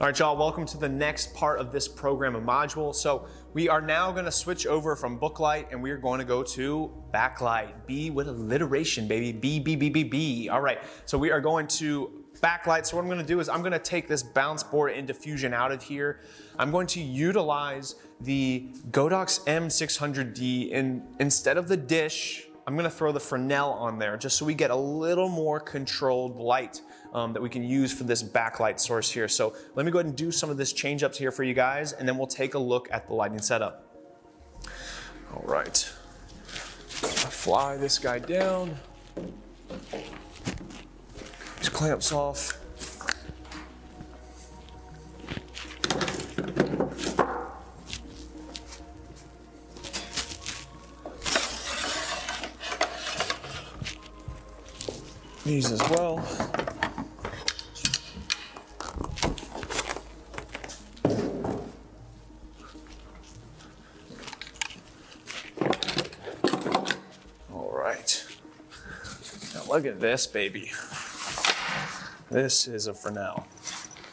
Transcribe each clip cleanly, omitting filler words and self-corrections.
All right, y'all, welcome to the next part of this program and module. So we are now gonna switch over from booklight and we are going to go to backlight. B with alliteration, baby. B. All right, so we are going to backlight. So what I'm gonna do is I'm gonna take this bounce board and diffusion out of here. I'm going to utilize the Godox M600D and instead of the dish, I'm gonna throw the Fresnel on there just so we get a little more controlled light that we can use for this backlight source here. So let me go ahead and do some of this change ups here for you guys and then we'll take a look at the lighting setup. All right, fly this guy down. These clamps off. These as well. All right. Now look at this baby. This is a Fresnel.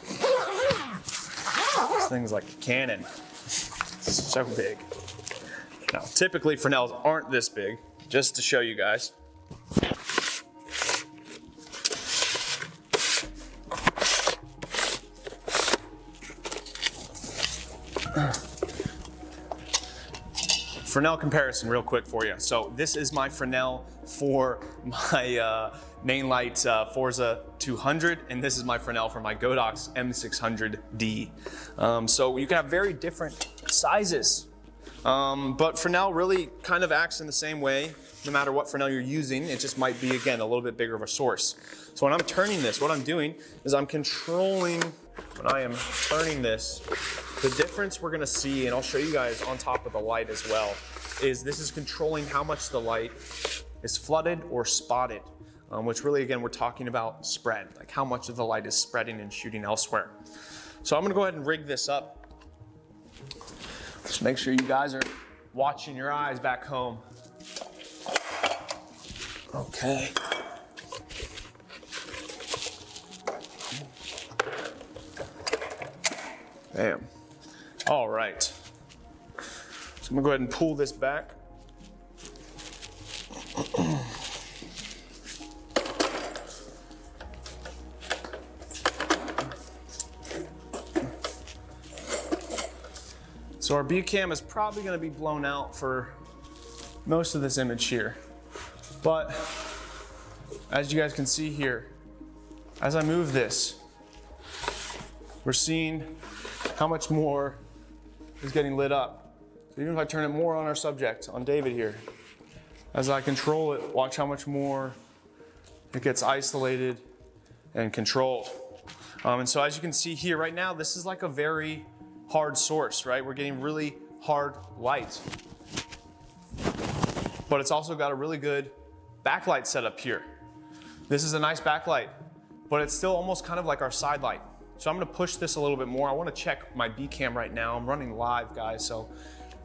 This thing's like a cannon. It's so big. Now, typically Fresnels aren't this big, just to show you guys. Fresnel comparison real quick for you. So this is my Fresnel for my main light Forza 200, and this is my Fresnel for my Godox M600D. So you can have very different sizes, but Fresnel really kind of acts in the same way no matter what Fresnel you're using. It just might be, again, a little bit bigger of a source. So when I'm turning this, what I'm doing is I'm controlling, when I am turning this, the difference we're gonna see, and I'll show you guys on top of the light as well, is this is controlling how much the light is flooded or spotted, which really, again, we're talking about spread, like how much of the light is spreading and shooting elsewhere. So I'm gonna go ahead and rig this up. Just make sure you guys are watching your eyes back home. Okay. Bam. All right. So I'm gonna go ahead and pull this back. So our B cam is probably gonna be blown out for most of this image here. But as you guys can see here, as I move this, we're seeing how much more is getting lit up. So even if I turn it more on our subject, on David here, as I control it, watch how much more it gets isolated and controlled. And so as you can see here right now, this is like a very hard source, right? We're getting really hard light. But it's also got a really good backlight setup here. This is a nice backlight, but it's still almost kind of like our side light. So I'm gonna push this a little bit more. I wanna check my B cam right now. I'm running live, guys, so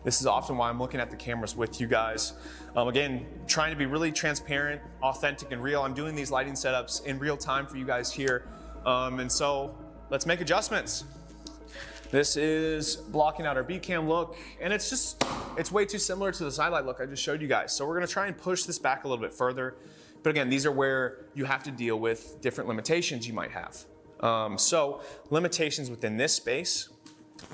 this is often why I'm looking at the cameras with you guys. Again, trying to be really transparent, authentic, and real. I'm doing these lighting setups in real time for you guys here. And so let's make adjustments. This is blocking out our B cam look, and it's way too similar to the side light look I just showed you guys. So we're gonna try and push this back a little bit further. But again, these are where you have to deal with different limitations you might have. So limitations within this space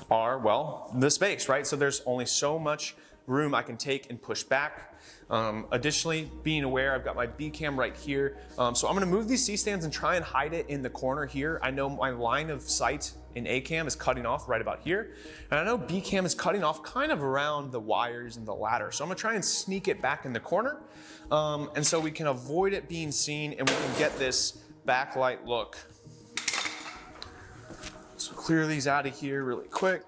are, well, the space, right? So there's only so much room I can take and push back. Additionally, being aware, I've got my B cam right here. So I'm gonna move these C-stands and try and hide it in the corner here. I know my line of sight in A cam is cutting off right about here. And I know B cam is cutting off kind of around the wires and the ladder. So I'm gonna try and sneak it back in the corner. And so we can avoid it being seen and we can get this backlight look. So clear these out of here really quick.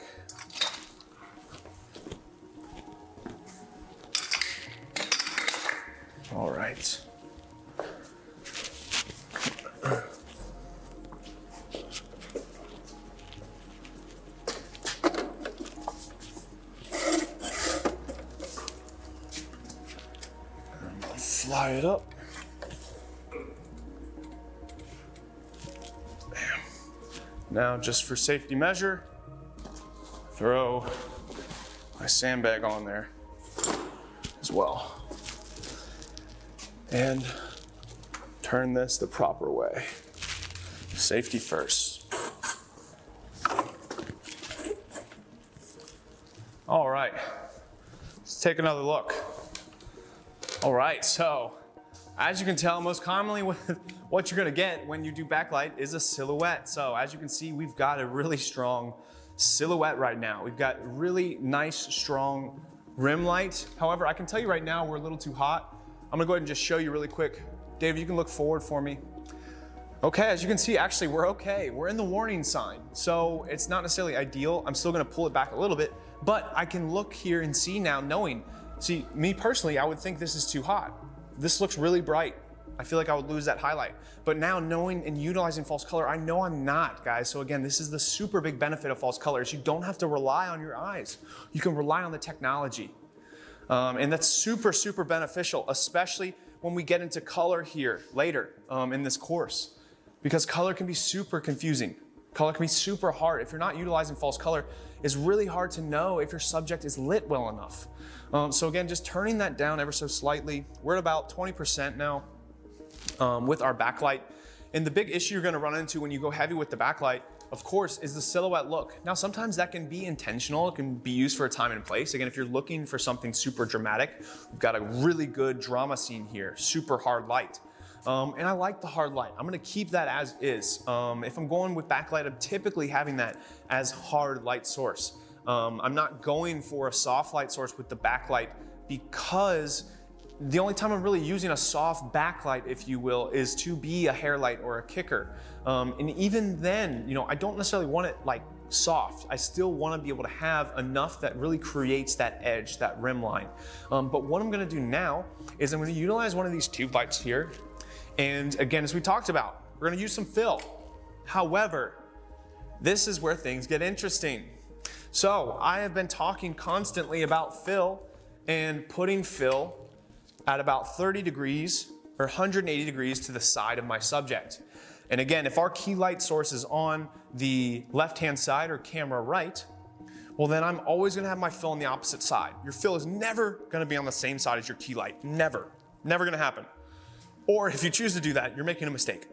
All right. Fly it up. Now, just for safety measure, throw my sandbag on there as well. And turn this the proper way. Safety first. All right, let's take another look. All right, so as you can tell, most commonly what you're gonna get when you do backlight is a silhouette. So as you can see, we've got a really strong silhouette right now. We've got really nice, strong rim light. However, I can tell you right now, we're a little too hot. I'm gonna go ahead and just show you really quick. Dave, you can look forward for me. Okay, as you can see, actually, we're okay. We're in the warning sign. So it's not necessarily ideal. I'm still gonna pull it back a little bit, but I can look here and see now knowing, see, me personally, I would think this is too hot. This looks really bright. I feel like I would lose that highlight. But now knowing and utilizing false color, I know I'm not, guys. So again, this is the super big benefit of false color is you don't have to rely on your eyes. You can rely on the technology. And that's super, super beneficial, especially when we get into color here later in this course. Because color can be super confusing. Color can be super hard. If you're not utilizing false color, it's really hard to know if your subject is lit well enough. So again, just turning that down ever so slightly. We're at about 20% now with our backlight. And the big issue you're gonna run into when you go heavy with the backlight, of course, is the silhouette look. Now, sometimes that can be intentional. It can be used for a time and place. Again, if you're looking for something super dramatic, we've got a really good drama scene here, super hard light. And I like the hard light. I'm gonna keep that as is. If I'm going with backlight, I'm typically having that as hard light source. I'm not going for a soft light source with the backlight because the only time I'm really using a soft backlight, if you will, is to be a hair light or a kicker. And even then, you know, I don't necessarily want it like soft. I still want to be able to have enough that really creates that edge, that rim line. But what I'm going to do now is I'm going to utilize one of these tube lights here. And again, as we talked about, we're going to use some fill. However, this is where things get interesting. So I have been talking constantly about fill and putting fill at about 30 degrees or 180 degrees to the side of my subject. And again, if our key light source is on the left-hand side or camera right, well then I'm always gonna have my fill on the opposite side. Your fill is never gonna be on the same side as your key light. Never, never gonna happen. Or if you choose to do that, you're making a mistake.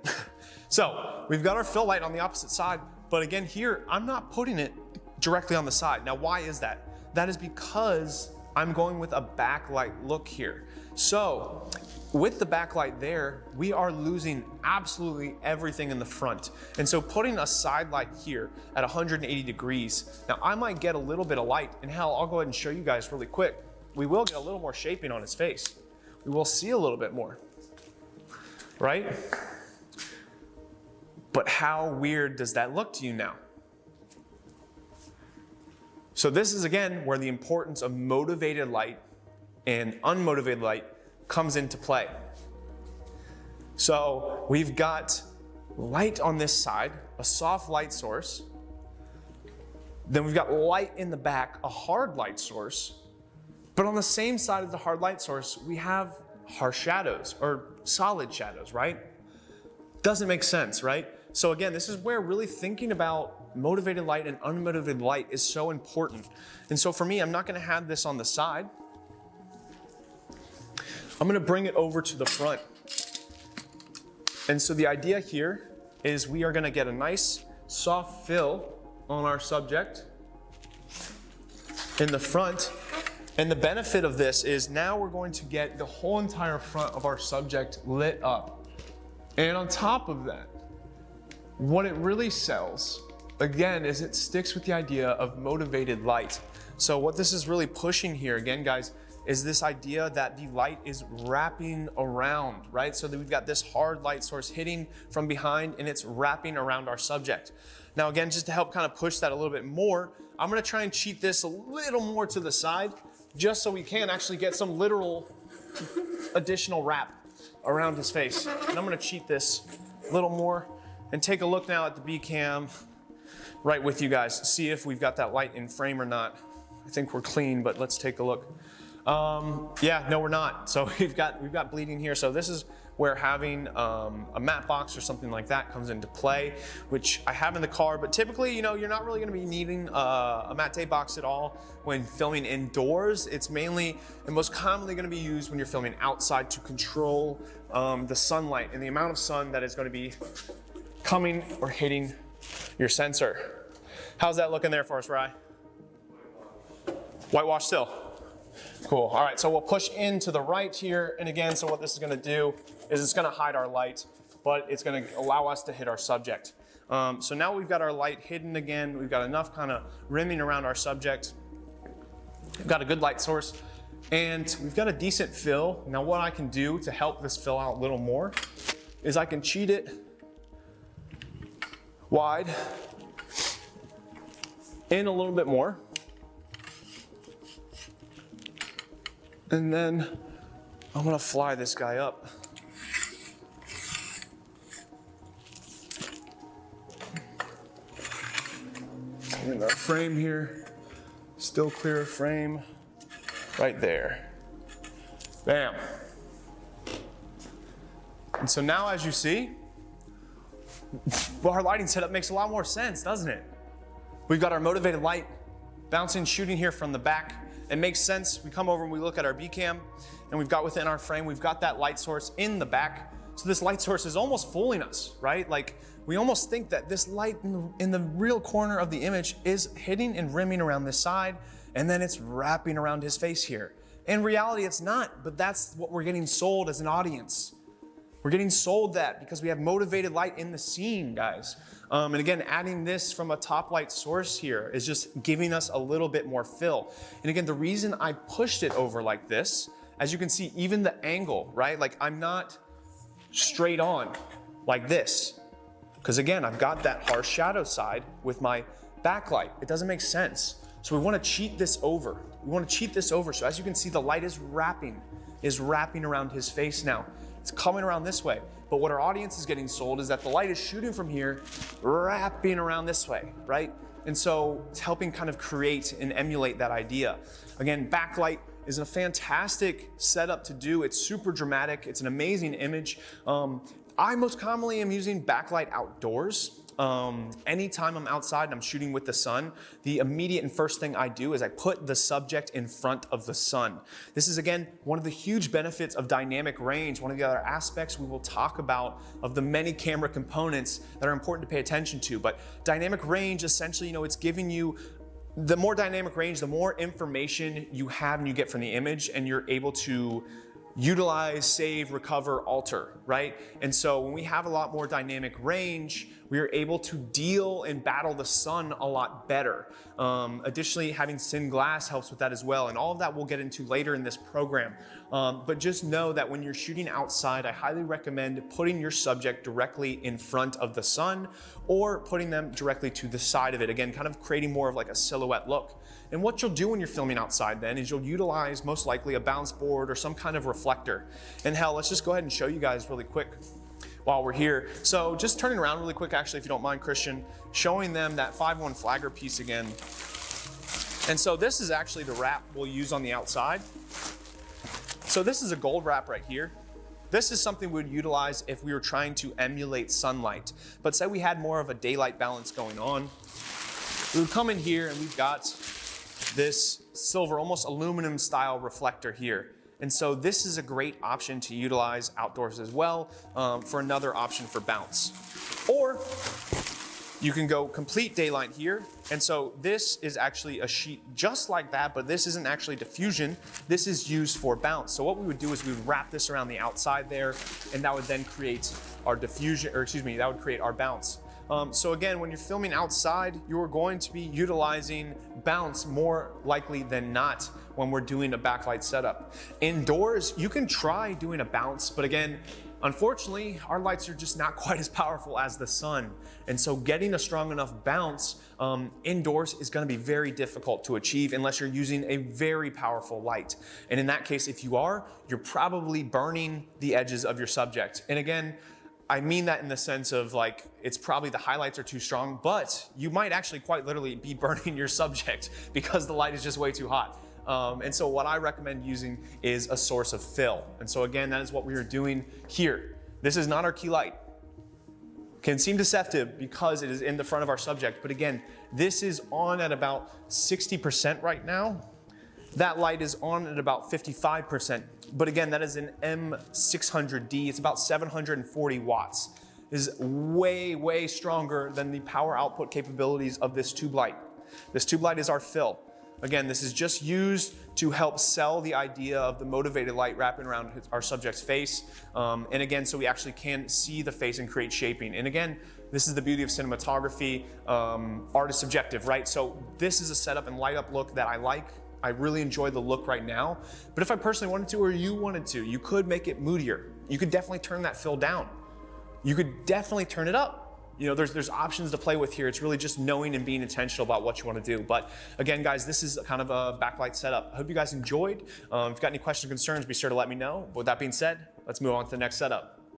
So we've got our fill light on the opposite side, but again here, I'm not putting it directly on the side. Now why is that? That is because I'm going with a backlight look here. So with the backlight there, we are losing absolutely everything in the front. And so putting a side light here at 180 degrees, now I might get a little bit of light, and hell, I'll go ahead and show you guys really quick. We will get a little more shaping on his face. We will see a little bit more, right? But how weird does that look to you now? So this is again where the importance of motivated light and unmotivated light comes into play. So we've got light on this side, a soft light source. Then we've got light in the back, a hard light source. But on the same side of the hard light source, we have harsh shadows or solid shadows, right? Doesn't make sense, right? So again, this is where really thinking about motivated light and unmotivated light is so important. And so for me, I'm not gonna have this on the side. I'm gonna bring it over to the front. And so the idea here is we are gonna get a nice soft fill on our subject in the front. And the benefit of this is now we're going to get the whole entire front of our subject lit up. And on top of that, what it really sells, again, is it sticks with the idea of motivated light. So what this is really pushing here, again, guys, is this idea that the light is wrapping around, right? So that we've got this hard light source hitting from behind and it's wrapping around our subject. Now, again, just to help kind of push that a little bit more, I'm gonna try and cheat this a little more to the side, just so we can actually get some literal additional wrap around his face. And I'm gonna cheat this a little more and take a look now at the B cam right with you guys, see if we've got that light in frame or not. I think we're clean, but let's take a look. Yeah, no, we're not. So we've got bleeding here. So this is where having a matte box or something like that comes into play, which I have in the car, but typically, you know, you're not really gonna be needing a matte box at all when filming indoors. It's mainly and most commonly gonna be used when you're filming outside to control the sunlight and the amount of sun that is gonna be coming or hitting your sensor. How's that looking there for us, Rye? Whitewash still. Cool. All right, so we'll push into the right here. And again, so what this is gonna do is it's gonna hide our light, but it's gonna allow us to hit our subject. So now we've got our light hidden again. We've got enough kind of rimming around our subject. We've got a good light source and we've got a decent fill. Now what I can do to help this fill out a little more is I can cheat it wide in a little bit more. And then I'm gonna fly this guy up. In our frame here, still clear frame, right there. Bam. And so now as you see, well, our lighting setup makes a lot more sense, doesn't it? We've got our motivated light bouncing, shooting here from the back. It makes sense. We come over and we look at our B cam and we've got within our frame, we've got that light source in the back. So this light source is almost fooling us, right? Like we almost think that this light in the real corner of the image is hitting and rimming around this side and then it's wrapping around his face here. In reality, it's not, but that's what we're getting sold as an audience. We're getting sold that because we have motivated light in the scene, guys. And again, adding this from a top light source here is just giving us a little bit more fill. And again, the reason I pushed it over like this, as you can see, even the angle, right? Like I'm not straight on like this. Because again, I've got that harsh shadow side with my backlight. It doesn't make sense. So we want to cheat this over. We want to cheat this over. So as you can see, the light is wrapping around his face now. It's coming around this way. But what our audience is getting sold is that the light is shooting from here, wrapping around this way, right? And so it's helping kind of create and emulate that idea. Again, backlight is a fantastic setup to do. It's super dramatic. It's an amazing image. I most commonly am using backlight outdoors. Anytime I'm outside and I'm shooting with the sun, the immediate and first thing I do is I put the subject in front of the sun. This is, again, one of the huge benefits of dynamic range. One of the other aspects we will talk about of the many camera components that are important to pay attention to. But dynamic range, essentially, you know, it's giving you the more dynamic range, the more information you have and you get from the image, and you're able to utilize, save, recover, alter, right? And so when we have a lot more dynamic range, we are able to deal and battle the sun a lot better. Additionally, having thin glass helps with that as well. And all of that we'll get into later in this program. But just know that when you're shooting outside, I highly recommend putting your subject directly in front of the sun or putting them directly to the side of it. Again, kind of creating more of like a silhouette look. And what you'll do when you're filming outside then is you'll utilize most likely a bounce board or some kind of reflector. And hell, let's just go ahead and show you guys really quick while we're here. So just turning around really quick, actually, if you don't mind, Christian, showing them that 5-1 flagger piece again. And so this is actually the wrap we'll use on the outside. So this is a gold wrap right here. This is something we would utilize if we were trying to emulate sunlight. But say we had more of a daylight balance going on. We would come in here and we've got this silver, almost aluminum style reflector here. And so this is a great option to utilize outdoors as well for another option for bounce. Or you can go complete daylight here. And so this is actually a sheet just like that, but this isn't actually diffusion. This is used for bounce. So what we would do is we would wrap this around the outside there, and that would then create our diffusion, or excuse me, that would create our bounce. So again, when you're filming outside, you're going to be utilizing bounce more likely than not when we're doing a backlight setup. Indoors, you can try doing a bounce, but again, unfortunately, our lights are just not quite as powerful as the sun. And so getting a strong enough bounce indoors is gonna be very difficult to achieve unless you're using a very powerful light. And in that case, if you are, you're probably burning the edges of your subject. And again, I mean that in the sense of like, it's probably the highlights are too strong, but you might actually quite literally be burning your subject because the light is just way too hot. And so what I recommend using is a source of fill. And so again, that is what we are doing here. This is not our key light. Can seem deceptive because it is in the front of our subject, but again, this is on at about 60% right now. That light is on at about 55%, but again, that is an M600D. It's about 740 watts. It is way, way stronger than the power output capabilities of this tube light. This tube light is our fill. Again, this is just used to help sell the idea of the motivated light wrapping around our subject's face. And again, so we actually can see the face and create shaping. And again, this is the beauty of cinematography. Art is subjective, right? So this is a setup and light up look that I like. I really enjoy the look right now. But if I personally wanted to, or you wanted to, you could make it moodier. You could definitely turn that fill down. You could definitely turn it up. You know, there's options to play with here. It's really just knowing and being intentional about what you want to do. But again, guys, this is kind of a backlight setup. I hope you guys enjoyed. If you've got any questions or concerns, be sure to let me know. But with that being said, let's move on to the next setup.